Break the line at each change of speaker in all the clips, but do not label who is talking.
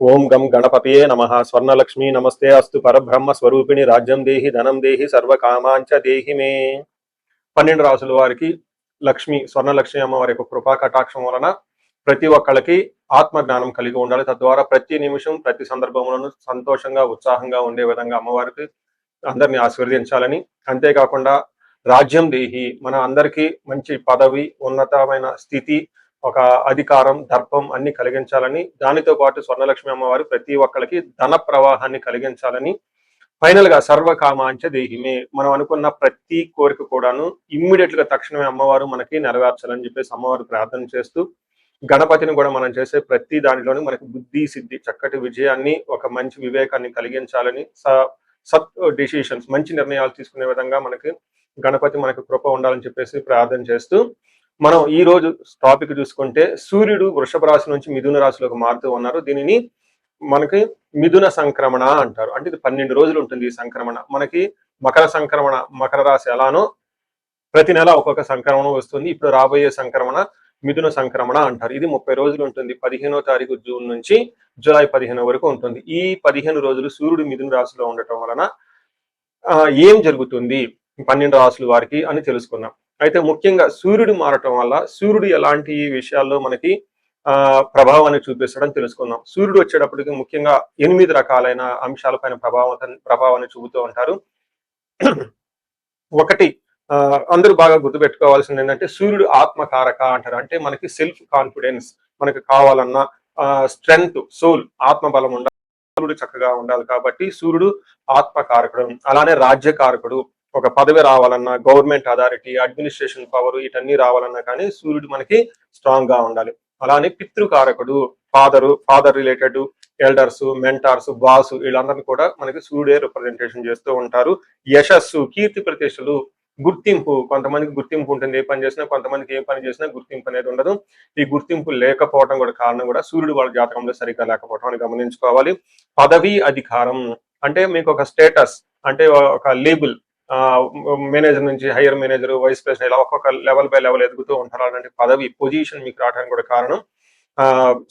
ఓం గం గణపతయే నమః. స్వర్ణలక్ష్మి నమస్తే అస్తు. పరబ్రహ్మ స్వరూపిణి రాజ్యం దేహి ధనం దేహి సర్వకామాంచ దేహి మే. 12 రాసుల వారికి లక్ష్మి స్వర్ణలక్ష్మి అమ్మవారి యొక్క కృపా కటాక్షం వలన ప్రతి ఒక్కళ్ళకి ఆత్మ జ్ఞానం కలిగి ఉండాలి. తద్వారా ప్రతి నిమిషం ప్రతి సందర్భంలోనూ సంతోషంగా ఉత్సాహంగా ఉండే విధంగా అమ్మవారికి అందరినీ ఆశీర్వదించాలని, అంతేకాకుండా రాజ్యం దేహి మన అందరికీ మంచి పదవి, ఉన్నతమైన స్థితి, ఒక అధికారం, దర్పం అన్ని కలిగించాలని, దానితో పాటు స్వర్ణలక్ష్మి అమ్మవారు ప్రతి ఒక్కరికి ధన ప్రవాహాన్ని కలిగించాలని, ఫైనల్ గా సర్వకామాంచ దేహిమే మనం అనుకున్న ప్రతి కోరిక కూడాను ఇమ్మీడియట్ గా తక్షణమే అమ్మవారు మనకి నెరవేర్చాలని చెప్పేసి అమ్మవారు ప్రార్థన చేస్తూ, గణపతిని కూడా మనం చేసే ప్రతి దానిలోనూ మనకి బుద్ధి సిద్ధి చక్కటి విజయాన్ని, ఒక మంచి వివేకాన్ని కలిగించాలని, సత్ డిసిషన్స్ మంచి నిర్ణయాలు తీసుకునే విధంగా మనకి గణపతి మనకు కృప ఉండాలని చెప్పేసి ప్రార్థన చేస్తూ, మనం ఈ రోజు టాపిక్ చూసుకుంటే సూర్యుడు వృషభ రాశి నుంచి మిథున రాశిలోకి మారుతూ ఉన్నారు. దీనిని మనకి మిథున సంక్రమణ అంటారు. అంటే ఇది 12 రోజులు ఉంటుంది ఈ సంక్రమణ. మనకి మకర సంక్రమణ, మకర రాశి ఎలానో ప్రతి నెల ఒక్కొక్క సంక్రమణ వస్తుంది. ఇప్పుడు రాబోయే సంక్రమణ మిథున సంక్రమణ అంటారు. ఇది 30 రోజులు ఉంటుంది. 15వ తారీఖు జూన్ నుంచి జూలై 15 వరకు ఉంటుంది. ఈ 15 రోజులు సూర్యుడు మిథున రాశిలో ఉండటం వలన ఏం జరుగుతుంది 12 రాశుల వారికి అని తెలుసుకుందాం. అయితే ముఖ్యంగా సూర్యుడు మారటం వల్ల సూర్యుడు ఎలాంటి విషయాల్లో మనకి ప్రభావాన్ని చూపిస్తాడని తెలుసుకుందాం. సూర్యుడు వచ్చేటప్పటికి ముఖ్యంగా 8 రకాలైన అంశాలపైన ప్రభావాన్ని చూపుతూ ఉంటారు. ఒకటి, అందరూ బాగా గుర్తుపెట్టుకోవాల్సింది ఏంటంటే సూర్యుడు ఆత్మకారక అంటారు. అంటే మనకి సెల్ఫ్ కాన్ఫిడెన్స్, మనకి కావాలన్న స్ట్రెంగ్త్, సోల్, ఆత్మబలం ఉండాలి, సూర్యుడు చక్కగా ఉండాలి. కాబట్టి సూర్యుడు ఆత్మకారకుడు. అలానే రాజ్యకారకుడు, ఒక పదవి రావాలన్నా, గవర్నమెంట్ అథారిటీ, అడ్మినిస్ట్రేషన్ పవర్, వీటన్ని రావాలన్నా కానీ సూర్యుడు మనకి స్ట్రాంగ్ గా ఉండాలి. అలానే పితృకారకుడు, father related elders, mentors, boss, వీళ్ళందరినీ కూడా మనకి సూర్యుడే రిప్రజెంటేషన్ చేస్తూ ఉంటారు. యశస్సు, కీర్తి ప్రతిష్టలు, గుర్తింపు, కొంతమందికి గుర్తింపు ఉంటుంది ఏ పని చేసినా, కొంతమందికి ఏ పని చేసినా గుర్తింపు అనేది ఉండదు. ఈ గుర్తింపు లేకపోవడం కూడా కారణం కూడా సూర్యుడు వాళ్ళ జాతకంలో సరిగ్గా లేకపోవడం అని గమనించుకోవాలి. పదవి, అధికారం అంటే మీకు ఒక స్టేటస్, అంటే ఒక లేబుల్, మేనేజర్ నుంచి హైయర్ మేనేజర్, వైస్ ప్రెసిడెంట్, ఇలా ఒక్కొక్క లెవెల్ బై లెవెల్ ఎదుగుతూ ఉంటారు. అలాంటి పదవి, పొజిషన్ మీకు రావడానికి కూడా కారణం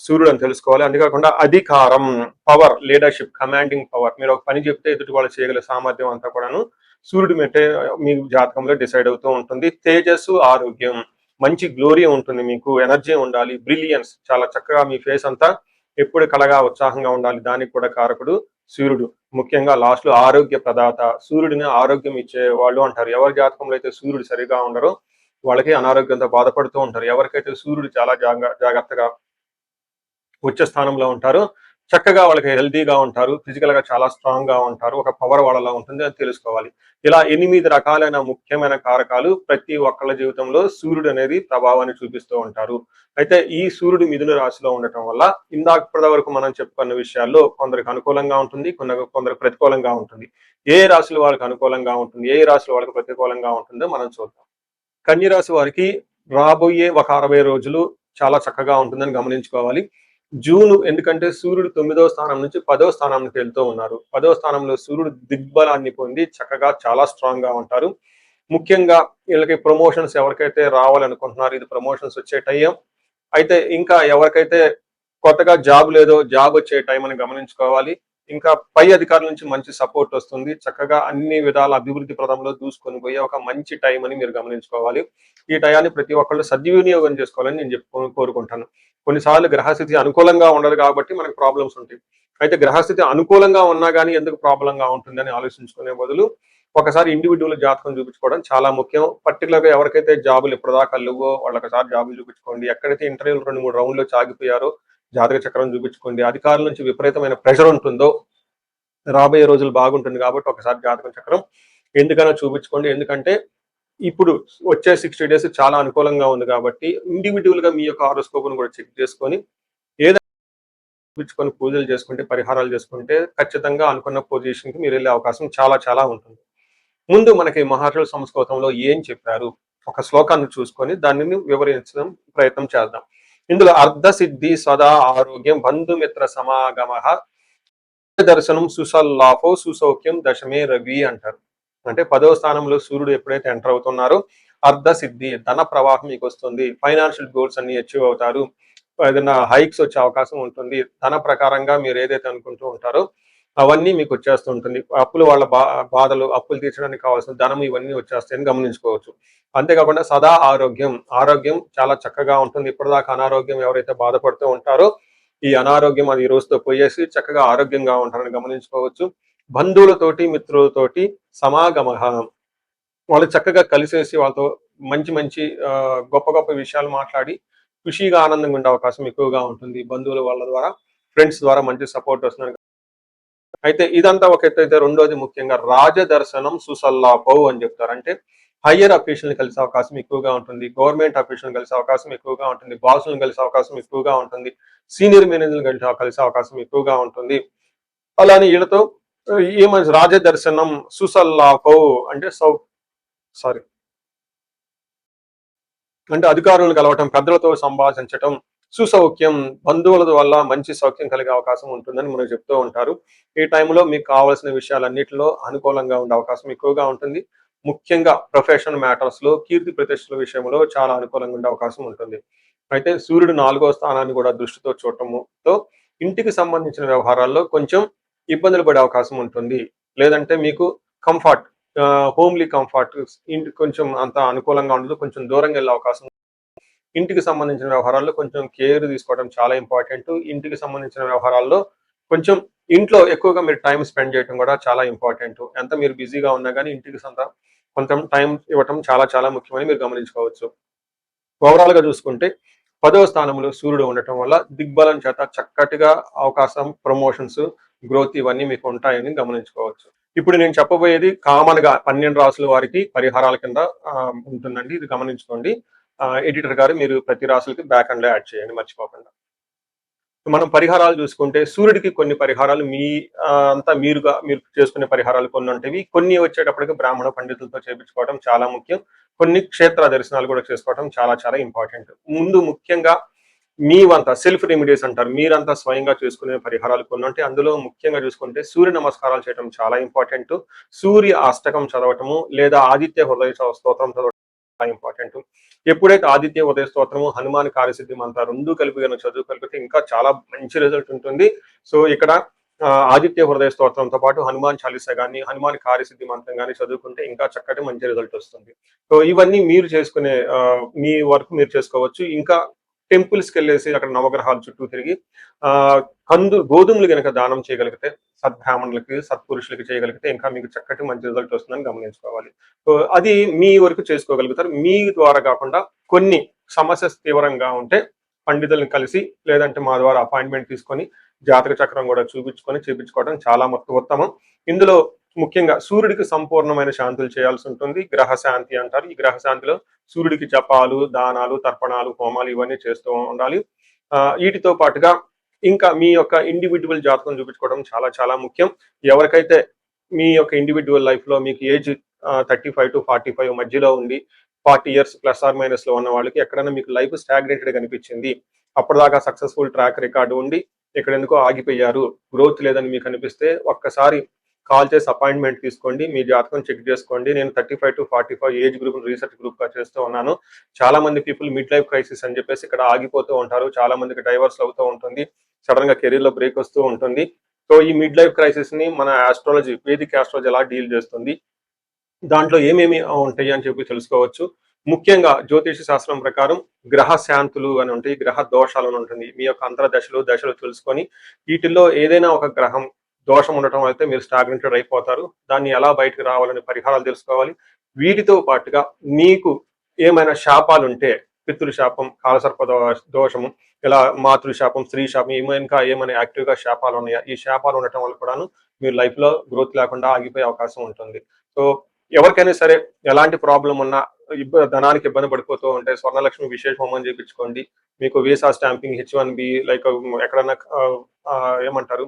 సూర్యుడు అని తెలుసుకోవాలి. అంతేకాకుండా అధికారం, పవర్, లీడర్షిప్, కమాండింగ్ పవర్, మీరు ఒక పని చెప్తే ఎదుటి వాళ్ళు చేయగల సామర్థ్యం అంతా కూడాను సూర్యుడు మెట్టే మీ జాతకంలో డిసైడ్ అవుతూ ఉంటుంది. తేజస్సు, ఆరోగ్యం, మంచి గ్లోరీ ఉంటుంది, మీకు ఎనర్జీ ఉండాలి, బ్రిలియన్స్, చాలా చక్కగా మీ ఫేస్ అంతా ఎప్పుడు కలగా ఉత్సాహంగా ఉండాలి, దానికి కూడా కారకుడు సూర్యుడు. ముఖ్యంగా లాస్ట్ లో ఆరోగ్య ప్రదాత, సూర్యుడిని ఆరోగ్యం ఇచ్చే వాళ్ళు అంటారు. ఎవరి జాతకంలో అయితే సూర్యుడు సరిగా ఉండరో వాళ్ళకి అనారోగ్యంతో బాధపడుతూ ఉంటారు. ఎవరికైతే సూర్యుడు చాలా జాగ్రత్తగా ఉచ్చ స్థానంలో ఉంటారో చక్కగా వాళ్ళకి హెల్తీగా ఉంటారు, ఫిజికల్ గా చాలా స్ట్రాంగ్ గా ఉంటారు, ఒక పవర్ వాళ్ళలో ఉంటుంది అని తెలుసుకోవాలి. ఇలా 8 రకాలైన ముఖ్యమైన కారకాలు ప్రతి ఒక్కళ్ళ జీవితంలో సూర్యుడు అనేది ప్రభావాన్ని చూపిస్తూ ఉంటారు. అయితే ఈ సూర్యుడు మిథున రాశిలో ఉండటం వల్ల ఇప్పటి వరకు మనం చెప్పుకున్న విషయాల్లో కొందరికి అనుకూలంగా ఉంటుంది, కొందరికి ప్రతికూలంగా ఉంటుంది. ఏ రాశుల వాళ్ళకి అనుకూలంగా ఉంటుంది, ఏ రాశుల వాళ్ళకి ప్రతికూలంగా ఉంటుందో మనం చూద్దాం. కన్య రాశి వారికి రాబోయే ఒక 60 రోజులు చాలా చక్కగా ఉంటుందని గమనించుకోవాలి. జూన్, ఎందుకంటే సూర్యుడు 9వ స్థానం నుంచి 10వ స్థానానికి వెళ్తూ ఉన్నారు. 10వ స్థానంలో సూర్యుడు దిగ్బలాన్ని పొంది చక్కగా చాలా స్ట్రాంగ్ గా ఉంటారు. ముఖ్యంగా వీళ్ళకి ప్రమోషన్స్ ఎవరికైతే రావాలనుకుంటున్నారో ఇది ప్రమోషన్స్ వచ్చే టైం. అయితే ఇంకా ఎవరికైతే కొత్తగా జాబ్ లేదో జాబ్ వచ్చే టైం అని గమనించుకోవాలి. ఇంకా పై అధికారుల నుంచి మంచి సపోర్ట్ వస్తుంది. చక్కగా అన్ని విధాల అభివృద్ధి ప్రదంలో దూసుకొని పోయే ఒక మంచి టైం అని మీరు గమనించుకోవాలి. ఈ టయాన్ని ప్రతి ఒక్కళ్ళు సద్వినియోగం చేసుకోవాలని నేను కోరుకుంటాను. కొన్నిసార్లు గ్రహస్థితి అనుకూలంగా ఉండదు కాబట్టి మనకు ప్రాబ్లమ్స్ ఉంటాయి. అయితే గ్రహస్థితి అనుకూలంగా ఉన్నా కానీ ఎందుకు ప్రాబ్లంగా ఉంటుందని ఆలోచించుకునే బదులు ఒకసారి ఇండివిజువల్ జాతకం చూపించుకోవడం చాలా ముఖ్యం. పర్టికులర్ గా ఎవరికైతే జాబులు ఇప్పటిదాకా లేవో వాళ్ళకసారి జాబులు చూపించుకోండి. ఎక్కడైతే ఇంటర్వ్యూలు 2-3 రౌండ్లో సాగిపోయారో జాతక చక్రం చూపించుకోండి. అధికారుల నుంచి విపరీతమైన ప్రెషర్ ఉంటుందో రాబోయే రోజులు బాగుంటుంది కాబట్టి ఒకసారి జాతక చక్రం ఎందుకైనా చూపించుకోండి. ఎందుకంటే ఇప్పుడు వచ్చే 60 డేస్ చాలా అనుకూలంగా ఉంది కాబట్టి ఇండివిజువల్ గా మీ యొక్క హారోస్కోప్ను కూడా చెక్ చేసుకొని ఏదైనా చూపించుకొని పూజలు చేసుకుంటే, పరిహారాలు చేసుకుంటే ఖచ్చితంగా అనుకున్న పొజిషన్ కి మీరు వెళ్ళే అవకాశం చాలా చాలా ఉంటుంది. ముందు మనకి మహర్షుల సంస్కృతంలో ఏం చెప్పారు ఒక శ్లోకాన్ని చూసుకొని దానిని వివరించడం ప్రయత్నం చేద్దాం. ఇందులో అర్ధ సిద్ధి సదా ఆరోగ్యం బంధుమిత్ర సమాగమ దర్శనం సుసల్లాఫో సుసౌఖ్యం దశమే రవి అంటారు. అంటే 10వ స్థానంలో సూర్యుడు ఎప్పుడైతే ఎంటర్ అవుతున్నారో అర్ధ సిద్ధి, ధన ప్రవాహం మీకు వస్తుంది, ఫైనాన్షియల్ గోల్స్ అన్ని అచీవ్ అవుతారు, ఏదైనా హైక్స్ వచ్చే అవకాశం ఉంటుంది. ధన ప్రకారంగా మీరు ఏదైతే అనుకుంటూ ఉంటారో అవన్నీ మీకు వచ్చేస్తూ ఉంటుంది. అప్పులు వాళ్ళ బాధలు, అప్పులు తీర్చడానికి కావాల్సిన ధనం ఇవన్నీ వచ్చేస్తాయని గమనించుకోవచ్చు. అంతేకాకుండా సదా ఆరోగ్యం, ఆరోగ్యం చాలా చక్కగా ఉంటుంది. ఇప్పటిదాకా అనారోగ్యం ఎవరైతే బాధపడుతూ ఉంటారో ఈ అనారోగ్యం అది ఈ రోజుతో పోయేసి చక్కగా ఆరోగ్యంగా ఉంటారని గమనించుకోవచ్చు. బంధువులతోటి, మిత్రులతోటి సమాగమః, వాళ్ళు చక్కగా కలిసేసి వాళ్ళతో మంచి మంచి గొప్ప గొప్ప విషయాలు మాట్లాడి ఖుషీగా ఆనందంగా ఉండే అవకాశం ఎక్కువగా ఉంటుంది. బంధువుల వాళ్ళ ద్వారా, ఫ్రెండ్స్ ద్వారా మంచి సపోర్ట్ వస్తుందని. అయితే ఇదంతా ఒక ఎత్తు అయితే, రెండోది ముఖ్యంగా రాజదర్శనం సుసల్లాపౌ అని చెప్తారు. అంటే హయ్యర్ అఫీషియల్ని కలిసే అవకాశం ఎక్కువగా ఉంటుంది. గవర్నమెంట్ అఫీషియల్ని కలిసే అవకాశం ఎక్కువగా ఉంటుంది. బాసులను కలిసే అవకాశం ఎక్కువగా ఉంటుంది. సీనియర్ మేనేజర్లు కలిసే అవకాశం ఎక్కువగా ఉంటుంది. అలానే వీళ్ళతో ఏమని రాజదర్శనం సుసల్లాపౌ అంటే సారీ అంటే అధికారులను కలవటం, పెద్దలతో సంభాషించటం, సుసౌఖ్యం, బంధువుల వల్ల మంచి సౌఖ్యం కలిగే అవకాశం ఉంటుందని మనకు చెప్తూ ఉంటారు. ఈ టైంలో మీకు కావాల్సిన విషయాలన్నిటిలో అనుకూలంగా ఉండే అవకాశం ఎక్కువగా ఉంటుంది. ముఖ్యంగా ప్రొఫెషనల్ మ్యాటర్స్‌లో, కీర్తి ప్రతిష్టల విషయంలో చాలా అనుకూలంగా ఉండే అవకాశం ఉంటుంది. అయితే సూర్యుడు 4వ స్థానాన్ని కూడా దృష్టితో చూడటముతో ఇంటికి సంబంధించిన వ్యవహారాల్లో కొంచెం ఇబ్బందులు పడే అవకాశం ఉంటుంది. లేదంటే మీకు కంఫర్ట్, హోమ్లీ కంఫర్ట్, ఇంటికి కొంచెం అంత అనుకూలంగా ఉండదు. కొంచెం దూరంగా వెళ్ళే అవకాశం. ఇంటికి సంబంధించిన వ్యవహారాల్లో కొంచెం కేర్ తీసుకోవడం చాలా ఇంపార్టెంట్. ఇంటికి సంబంధించిన వ్యవహారాల్లో కొంచెం ఇంట్లో ఎక్కువగా మీరు టైం స్పెండ్ చేయడం కూడా చాలా ఇంపార్టెంట్. ఎంత మీరు బిజీగా ఉన్నా కానీ ఇంటికి కొంచెం టైం ఇవ్వటం చాలా చాలా ముఖ్యమని మీరు గమనించుకోవచ్చు. ఓవరాల్‌గా చూసుకుంటే 10వ స్థానంలో సూర్యుడు ఉండటం వల్ల దిగ్బలం చేత చక్కటిగా అవకాశం, ప్రమోషన్స్, గ్రోత్ ఇవన్నీ మీకు ఉంటాయని గమనించుకోవచ్చు. ఇప్పుడు నేను చెప్పబోయేది కామన్‌గా 12 రాసుల వారికి పరిహారాల కింద ఉంటుందండి. ఇది గమనించుకోండి. ఎడిటర్ గారు మీరు ప్రతి రాసులకి బ్యాక్ ఎండ్‌లో యాడ్ చేయండి మర్చిపోకుండా. మనం పరిహారాలు చూసుకుంటే సూర్యుడికి కొన్ని పరిహారాలు మీరు చేసుకునే పరిహారాలు కొన్ని ఉంటవి. కొన్ని వచ్చేటప్పటికి బ్రాహ్మణ పండితులతో చేపించుకోవడం చాలా ముఖ్యం. కొన్ని క్షేత్ర దర్శనాలు కూడా చేసుకోవడం చాలా చాలా ఇంపార్టెంట్. ముందు ముఖ్యంగా సెల్ఫ్ రెమెడీస్ అంటారు. మీరంతా స్వయంగా చేసుకునే పరిహారాలు కొన్ని ఉంటాయి. అందులో ముఖ్యంగా చూసుకుంటే సూర్య నమస్కారాలు చేయడం చాలా ఇంపార్టెంట్. సూర్య అష్టకం చదవటము లేదా ఆదిత్య హృదయ స్తోత్రం చదవటం చాలా ఇంపార్టెంట్. ఎప్పుడైతే ఆదిత్య ఉదయ స్తోత్రము, హనుమాన్ కార్యసిద్ధి మంత్ర 2 కలిపి గనుక చదువుగలిగితే ఇంకా చాలా మంచి రిజల్ట్ ఉంటుంది. సో ఇక్కడ ఆదిత్య హృదయ స్తోత్రంతో పాటు హనుమాన్ చాలీసా గాని, హనుమాన్ కార్యసిద్ధి మంత్రం గాని చదువుకుంటే ఇంకా చక్కటి మంచి రిజల్ట్ వస్తుంది. సో ఇవన్నీ మీరు చేసుకునే మీ వరకు మీరు చేసుకోవచ్చు. ఇంకా టెంపుల్స్‌కెళ్ళేసి అక్కడ నవగ్రహాల చుట్టూ తిరిగి గోధుమలు గనక దానం చేయగలిగితే సద్బ్రాహ్మణులకి, సత్పురుషులకి చేయగలిగితే ఇంకా మీకు చక్కటి మంచి రిజల్ట్ వస్తుందని గమనించుకోవాలి. సో అది మీ వరకు చేసుకోగలుగుతారు. మీ ద్వారా కాకుండా కొన్ని సమస్య తీవ్రంగా ఉంటే పండితుల్ని కలిసి లేదంటే మా ద్వారా అపాయింట్మెంట్ తీసుకొని జాతక చక్రం కూడా చూపించుకొని చేపించుకోవడం చాలా ఉత్తమం. ఇందులో ముఖ్యంగా సూర్యుడికి సంపూర్ణమైన శాంతులు చేయాల్సి ఉంటుంది. గ్రహ శాంతి అంటారు. ఈ గ్రహ శాంతిలో సూర్యుడికి జపాలు, దానాలు, తర్పణాలు, హోమాలు ఇవన్నీ చేస్తూ ఉండాలి. వీటితో పాటుగా ఇంకా మీ యొక్క ఇండివిడ్యువల్ జాతకం చూపించుకోవడం చాలా చాలా ముఖ్యం. ఎవరికైతే మీ యొక్క ఇండివిడ్యువల్ లైఫ్ లో మీకు ఏజ్ 35 to 45 మధ్యలో ఉండి 40 ఇయర్స్ ప్లస్ ఆర్ మైనస్ లో ఉన్న వాళ్ళకి ఎక్కడైనా మీకు లైఫ్ స్టాగ్నేటెడ్ కనిపించింది, అప్పటిదాకా సక్సెస్ఫుల్ ట్రాక్ రికార్డు ఉండి ఇక్కడ ఎందుకో ఆగిపోయారు, గ్రోత్ లేదని మీకు అనిపిస్తే ఒక్కసారి కాల్ చేసి అపాయింట్మెంట్ తీసుకోండి. మీ జాతకం చెక్ చేసుకోండి. నేను 35 to 45 age group research group గా చేస్తూ ఉన్నాను. చాలా మంది పీపుల్ మిడ్ లైఫ్ క్రైసిస్ అని చెప్పేసి ఇక్కడ ఆగిపోతూ ఉంటారు. చాలా మందికి డైవర్స్ అవుతూ ఉంటుంది. సడన్ గా కెరీర్ లో బ్రేక్ వస్తూ ఉంటుంది. సో ఈ మిడ్ లైఫ్ క్రైసిస్ ని మన ఆస్ట్రాలజీ, వేదిక్ ఆస్ట్రాలజీ ఎలా డీల్ చేస్తుంది, దాంట్లో ఏమేమి ఉంటాయి అని చెప్పి తెలుసుకోవచ్చు. ముఖ్యంగా జ్యోతిష శాస్త్రం ప్రకారం గ్రహ శాంతులు అని ఉంటాయి, గ్రహ దోషాలు అని ఉంటుంది. మీ యొక్క దశలు తెలుసుకొని వీటిల్లో ఏదైనా ఒక గ్రహం దోషం ఉండటం అయితే మీరు స్టాగ్నెంటెడ్ అయిపోతారు. దాన్ని ఎలా బయటకు రావాలని పరిహారాలు తెలుసుకోవాలి. వీటితో పాటుగా మీకు ఏమైనా శాపాలు ఉంటే పితృశాపం, కాలసర్ప దోషము, ఇలా మాతృశాపం, స్త్రీ శాపం, ఇంకా ఏమైనా యాక్టివ్ గా శాపాలు ఉన్నాయా, ఈ శాపాలు ఉండటం వల్ల కూడాను మీరు లైఫ్ లో గ్రోత్ లేకుండా ఆగిపోయే అవకాశం ఉంటుంది. సో ఎవరికైనా సరే ఎలాంటి ప్రాబ్లం ఉన్నా, ధనానికి ఇబ్బంది పడిపోతూ ఉంటే స్వర్ణలక్ష్మి విశేష హోమం చేయించుకోండి. మీకు వీసా స్టాంపింగ్, H1B, లైక్ ఎక్కడన్నా ఏమంటారు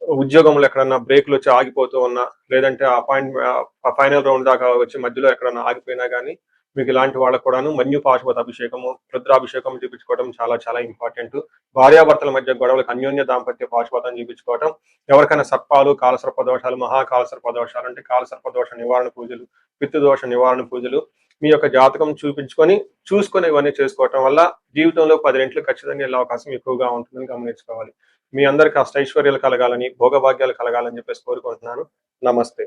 ఉద్యోగంలో ఎక్కడన్నా బ్రేక్లు వచ్చి ఆగిపోతూ ఉన్నా, లేదంటే ఫైనల్ రౌండ్ దాకా వచ్చి మధ్యలో ఎక్కడన్నా ఆగిపోయినా కానీ మీకు ఇలాంటి వాళ్ళకు కూడాను మన్యు పాశుపత అభిషేకము, రుద్రాభిషేకం చూపించుకోవడం చాలా చాలా ఇంపార్టెంట్. భార్యాభర్తల మధ్య గొడవలకు అన్యోన్య దాంపత్య పాశుపతం చూపించుకోవడం. ఎవరికైనా సర్పాలు, కాలసర్ప దోషాలు, మహాకాలసర్ప దోషాలు అంటే కాలసర్ప దోష నివారణ పూజలు, పితృదోష నివారణ పూజలు, మీ యొక్క జాతకం చూసుకొని ఇవన్నీ చేసుకోవటం వల్ల జీవితంలో 10 రెట్లు ఖచ్చితంగా వెళ్ళే అవకాశం ఎక్కువగా ఉంటుందని గమనించుకోవాలి. మీ అందరికి అష్టైశ్వర్యాలు కలగాలని, భోగభాగ్యాలు కలగాలని చెప్పేసి కోరుకుంటున్నాను. నమస్తే.